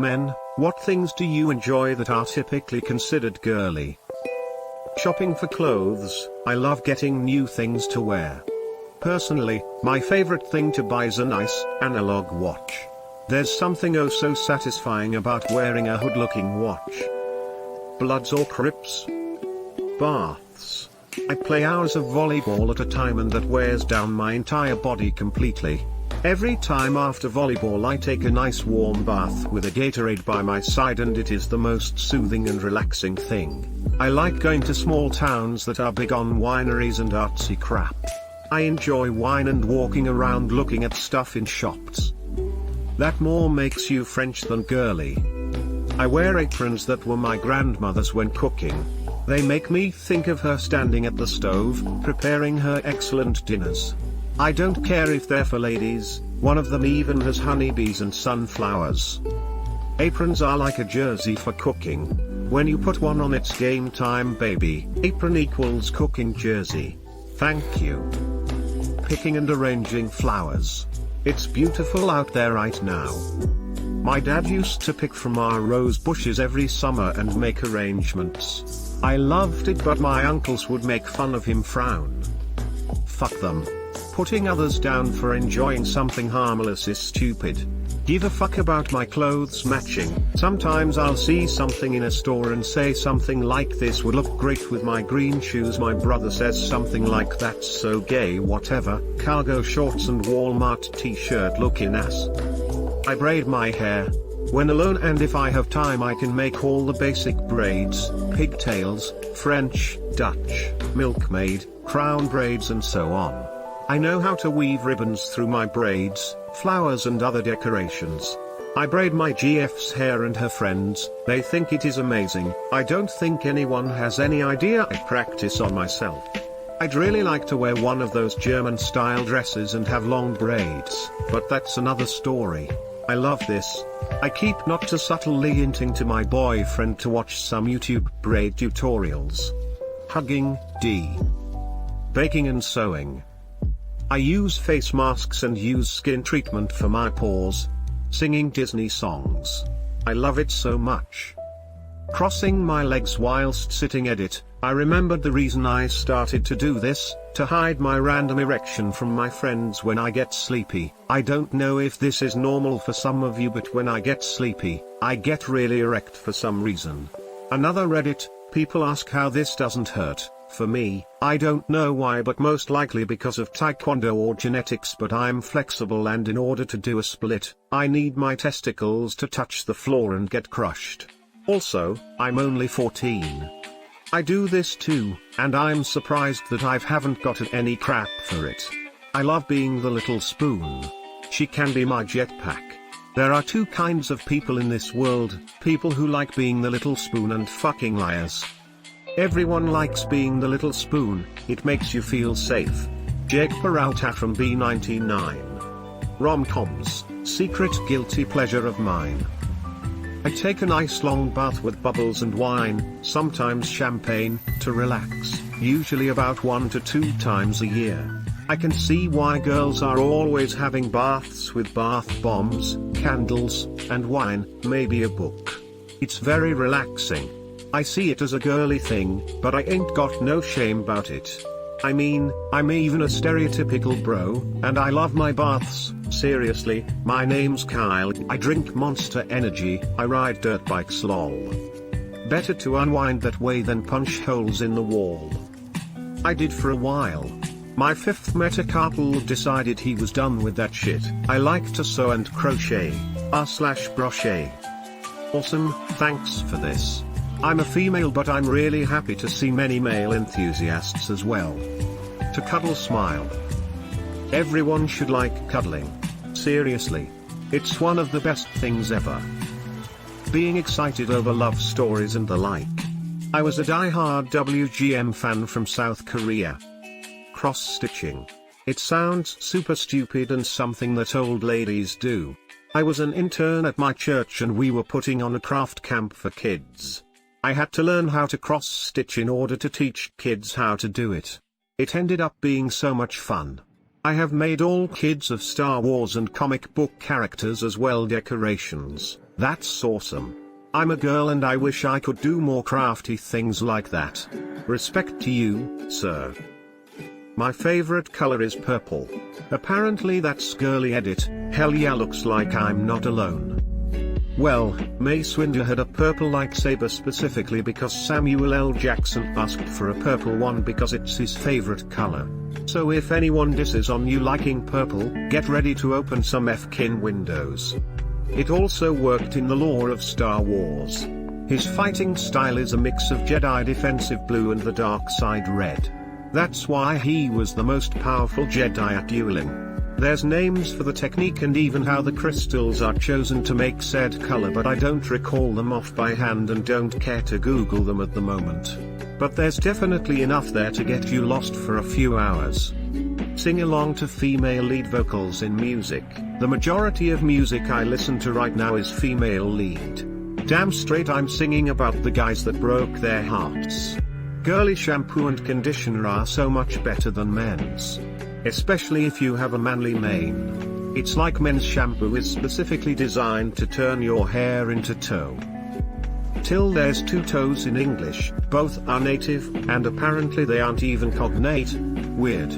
Men, what things do you enjoy that are typically considered girly? Shopping for clothes. I love getting new things to wear. Personally, my favorite thing to buy is a nice, analog watch. There's something oh so satisfying about wearing a hood-looking watch. Bloods or Crips? Baths. I play hours of volleyball at a time and that wears down my entire body completely. Every time after volleyball I take a nice warm bath with a Gatorade by my side and it is the most soothing and relaxing thing. I like going to small towns that are big on wineries and artsy crap. I enjoy wine and walking around looking at stuff in shops. That more makes you French than girly. I wear aprons that were my grandmother's when cooking. They make me think of her standing at the stove, preparing her excellent dinners. I don't care if they're for ladies, one of them even has honeybees and sunflowers. Aprons are like a jersey for cooking. When you put one on, it's game time, baby. Apron equals cooking jersey. Thank you. Picking and arranging flowers. It's beautiful out there right now. My dad used to pick from our rose bushes every summer and make arrangements. I loved it, but my uncles would make fun of him, frown. Fuck them. Putting others down for enjoying something harmless is stupid. Give a fuck about my clothes matching. Sometimes I'll see something in a store and say something like this would look great with my green shoes. My brother says something like that's so gay, whatever. Cargo shorts and Walmart t-shirt looking ass. I braid my hair. When alone and if I have time I can make all the basic braids, pigtails, French, Dutch, milkmaid, crown braids and so on. I know how to weave ribbons through my braids, flowers and other decorations. I braid my GF's hair and her friends, they think it is amazing. I don't think anyone has any idea I practice on myself. I'd really like to wear one of those German style dresses and have long braids, but that's another story. I love this. I keep not too subtly hinting to my boyfriend to watch some YouTube braid tutorials. Hugging, D. Baking and sewing. I use face masks and use skin treatment for my pores. Singing Disney songs. I love it so much. Crossing my legs whilst sitting. Edit. I remembered the reason I started to do this, to hide my random erection from my friends when I get sleepy. I don't know if this is normal for some of you, but when I get sleepy, I get really erect for some reason. Another Reddit, people ask how this doesn't hurt. For me, I don't know why, but most likely because of taekwondo or genetics, but I'm flexible and in order to do a split, I need my testicles to touch the floor and get crushed. Also, I'm only 14. I do this too, and I'm surprised that I haven't gotten any crap for it. I love being the little spoon. She can be my jetpack. There are two kinds of people in this world, people who like being the little spoon and fucking liars. Everyone likes being the little spoon, it makes you feel safe. Jake Peralta from B99. Rom-coms, secret guilty pleasure of mine. I take a nice long bath with bubbles and wine, sometimes champagne, to relax, usually about 1 to 2 times a year. I can see why girls are always having baths with bath bombs, candles, and wine, maybe a book. It's very relaxing. I see it as a girly thing, but I ain't got no shame about it. I mean, I'm even a stereotypical bro, and I love my baths. Seriously, my name's Kyle, I drink Monster Energy, I ride dirt bikes lol. Better to unwind that way than punch holes in the wall. I did for a while. My 5th metacarpal decided he was done with that shit. I like to sew and crochet, r/brochet. Awesome, thanks for this. I'm a female, but I'm really happy to see many male enthusiasts as well. To cuddle smile. Everyone should like cuddling. Seriously. It's one of the best things ever. Being excited over love stories and the like. I was a die-hard WGM fan from South Korea. Cross-stitching. It sounds super stupid and something that old ladies do. I was an intern at my church and we were putting on a craft camp for kids. I had to learn how to cross-stitch in order to teach kids how to do it. It ended up being so much fun. I have made all kids of Star Wars and comic book characters as well decorations. That's awesome. I'm a girl and I wish I could do more crafty things like that. Respect to you, sir. My favorite color is purple. Apparently that's girly edit. Hell yeah, looks like I'm not alone. Well, Mace Windu had a purple lightsaber specifically because Samuel L. Jackson asked for a purple one because it's his favorite color. So if anyone disses on you liking purple, get ready to open some F-kin windows. It also worked in the lore of Star Wars. His fighting style is a mix of Jedi defensive blue and the dark side red. That's why he was the most powerful Jedi at dueling. There's names for the technique and even how the crystals are chosen to make said color, but I don't recall them off by hand and don't care to Google them at the moment. But there's definitely enough there to get you lost for a few hours. Sing along to female lead vocals in music. The majority of music I listen to right now is female lead. Damn straight I'm singing about the guys that broke their hearts. Girly shampoo and conditioner are so much better than men's. Especially if you have a manly mane. It's like men's shampoo is specifically designed to turn your hair into toe. Till there's two toes in English, both are native, and apparently they aren't even cognate. Weird.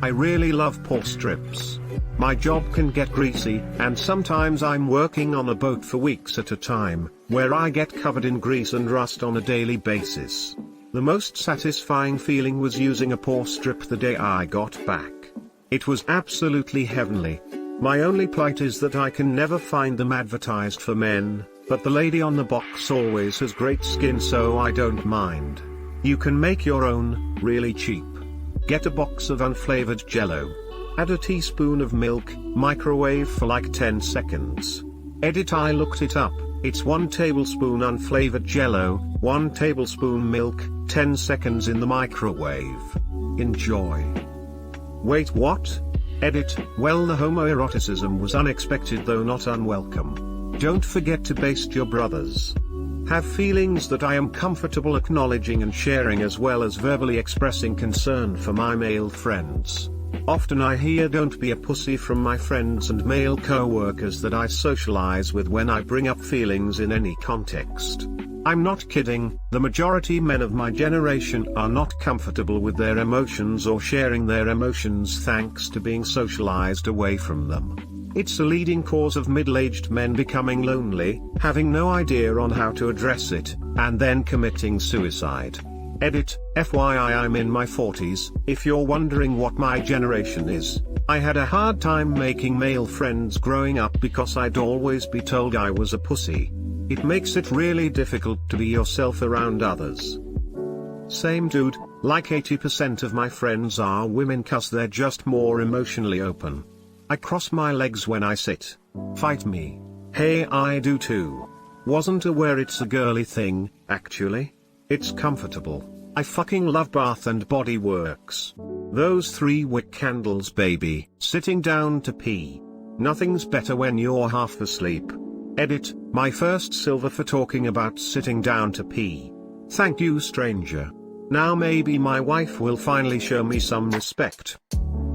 I really love pore strips. My job can get greasy, and sometimes I'm working on a boat for weeks at a time, where I get covered in grease and rust on a daily basis. The most satisfying feeling was using a pore strip the day I got back. It was absolutely heavenly. My only plight is that I can never find them advertised for men, but the lady on the box always has great skin, so I don't mind. You can make your own, really cheap. Get a box of unflavored Jello. Add a teaspoon of milk, microwave for like 10 seconds. Edit, I looked it up. It's 1 tablespoon unflavored Jello, 1 tablespoon milk, 10 seconds in the microwave. Enjoy. Wait, what? Edit, well, the homoeroticism was unexpected though not unwelcome. Don't forget to baste your brothers. Have feelings that I am comfortable acknowledging and sharing, as well as verbally expressing concern for my male friends. Often I hear "don't be a pussy" from my friends and male co-workers that I socialize with when I bring up feelings in any context. I'm not kidding, the majority men of my generation are not comfortable with their emotions or sharing their emotions thanks to being socialized away from them. It's a leading cause of middle-aged men becoming lonely, having no idea on how to address it, and then committing suicide. Edit, FYI I'm in my 40s, if you're wondering what my generation is. I had a hard time making male friends growing up because I'd always be told I was a pussy. It makes it really difficult to be yourself around others. Same dude, like 80% of my friends are women cause they're just more emotionally open. I cross my legs when I sit. Fight me. Hey, I do too. Wasn't aware it's a girly thing, actually. It's comfortable. I fucking love Bath and Body Works. Those 3 wick candles, baby. Sitting down to pee. Nothing's better when you're half asleep. Edit, my first silver for talking about sitting down to pee. Thank you, stranger. Now maybe my wife will finally show me some respect.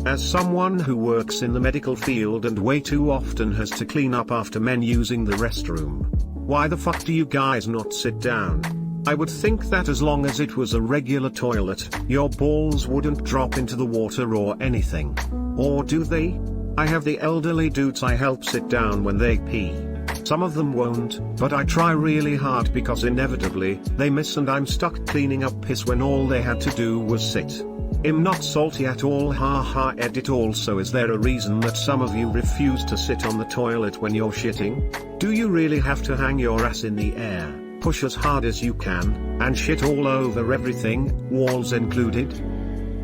As someone who works in the medical field and way too often has to clean up after men using the restroom. Why the fuck do you guys not sit down? I would think that as long as it was a regular toilet, your balls wouldn't drop into the water or anything. Or do they? I have the elderly dudes I help sit down when they pee. Some of them won't, but I try really hard because inevitably, they miss and I'm stuck cleaning up piss when all they had to do was sit. I'm not salty at all, haha. Edit, also is there a reason that some of you refuse to sit on the toilet when you're shitting? Do you really have to hang your ass in the air, push as hard as you can, and shit all over everything, walls included?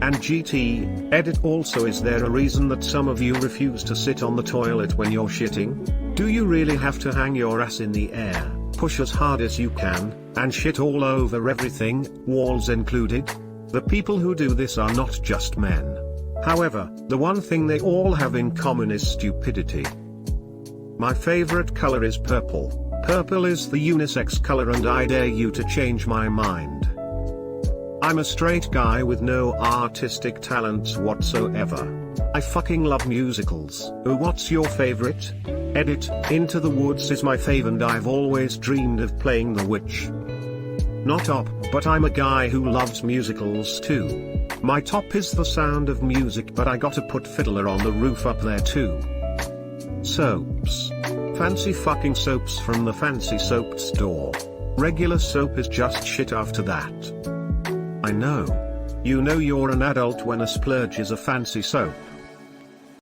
And GT, edit, also is there a reason that some of you refuse to sit on the toilet when you're shitting? Do you really have to hang your ass in the air, push as hard as you can, and shit all over everything, walls included? The people who do this are not just men. However, the one thing they all have in common is stupidity. My favorite color is purple. Purple is the unisex color and I dare you to change my mind. I'm a straight guy with no artistic talents whatsoever. I fucking love musicals. Oh, what's your favorite? Edit, Into the Woods is my fave and I've always dreamed of playing the witch. Not op, but I'm a guy who loves musicals too. My top is The Sound of Music, but I gotta put Fiddler on the Roof up there too. Soaps. Fancy fucking soaps from the fancy soap store. Regular soap is just shit after that. I know. You know you're an adult when a splurge is a fancy soap.